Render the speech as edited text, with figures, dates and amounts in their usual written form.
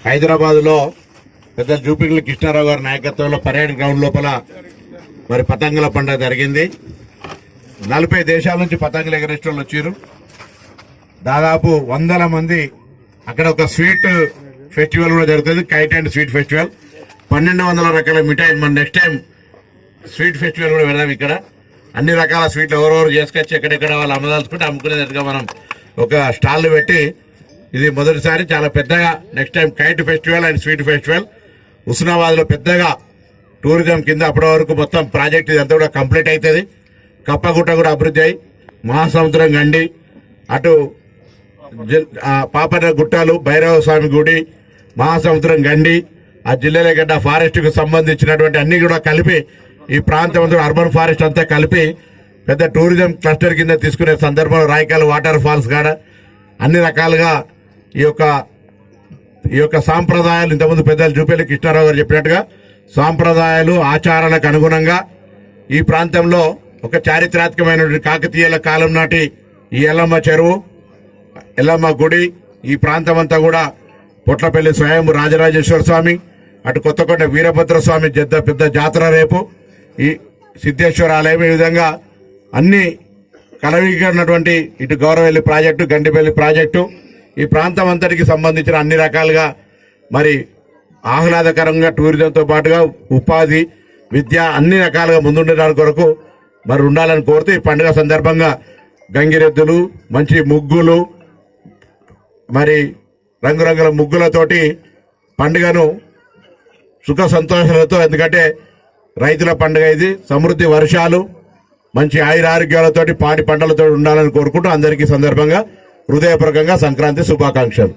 హైదరాబాద్ లో పెద్ద జూపిగిలి కృష్ణారావు గారి నాయకత్వంలో పరేడ్ గ్రౌండ్ లోపల మరి పతంగుల పండుగ జరిగింది. 40 దేశాల నుంచి పతంగులు ఎగరేసిన వచ్చారు. దాదాపు 100 మంది. అక్కడ ఒక స్వీట్ ఫెస్టివల్ కూడా జరుగుతుంది, కైట్ అండ్ స్వీట్ ఫెస్టివల్. 1200 రకాల మిఠాయి. మన నెక్స్ట్ టైం స్వీట్ ఫెస్టివల్ కూడా పెడదాం. ఇక్కడ అన్ని రకాల స్వీట్లు ఎవరెవరు చేసుకొచ్చి ఎక్కడెక్కడ వాళ్ళు అమ్మదాల్చుకుంటే అమ్ముకునేదిగా మనం ఒక స్టాల్ పెట్టి, ఇది మొదటిసారి చాలా పెద్దగా next time kite festival and sweet festival Husnabad లో పెద్దగా టూరిజం కింద అప్పటి వరకు మొత్తం ప్రాజెక్ట్ ఇదంతా కూడా కంప్లీట్ అవుతుంది. కప్పగుట్ట కూడా అభివృద్ధి అయి మహాసముద్రం గండి, అటు పాపన గుట్టాలు, భైరవ స్వామి గుడి, మహాసముద్రం గండి, ఆ జిల్లాల గడ్డ ఫారెస్ట్ కు సంబంధించినటువంటి అన్ని కూడా కలిపి ఈ ప్రాంతం అంతా అర్బన్ ఫారెస్ట్ అంతా కలిపి పెద్ద టూరిజం క్లస్టర్ కింద తీసుకునే సందర్భంలో రాయకాల వాటర్ ఫాల్స్ కాడ అన్ని రకాలుగా ఈ యొక్క సాంప్రదాయాలు ఇంతకుముందు పెద్దలు జూపల్లి కృష్ణారావు గారు చెప్పినట్టుగా సాంప్రదాయాలు ఆచారాలకు అనుగుణంగా ఈ ప్రాంతంలో ఒక చారిత్రాత్మకమైన కాకతీయుల కాలం నాటి ఈ ఎల్లమ్మ చెరువు, ఎల్లమ్మ గుడి, ఈ ప్రాంతం అంతా కూడా పొట్లపల్లి స్వయం రాజరాజేశ్వర స్వామి, అటు కొత్తకొండ వీరభద్ర స్వామి పెద్ద జాతర రేపు, ఈ సిద్ధేశ్వర ఆలయం, ఈ విధంగా అన్ని కలవికన్నటువంటి ఇటు గౌరవెల్లి ప్రాజెక్టు, గండిపల్లి ప్రాజెక్టు, ఈ ప్రాంతం అంతటికి సంబంధించిన అన్ని రకాలుగా మరి ఆహ్లాదకరంగా టూరిజంతో పాటుగా ఉపాధి, విద్య అన్ని రకాలుగా ముందుండడానికి కొరకు మరి ఉండాలని కోరుతూ ఈ పండుగ సందర్భంగా గంగిరెద్దులు, మంచి ముగ్గులు, మరి రంగురంగుల ముగ్గులతోటి పండుగను సుఖ సంతోషాలతో, ఎందుకంటే రైతుల పండుగ ఇది, సమృద్ధి వర్షాలు, మంచి ఆయురారోగ్యాలతోటి పాడి పంటలతో ఉండాలని కోరుకుంటూ అందరికీ సందర్భంగా హృదయపూర్వకంగా సంక్రాంతి శుభాకాంక్షలు.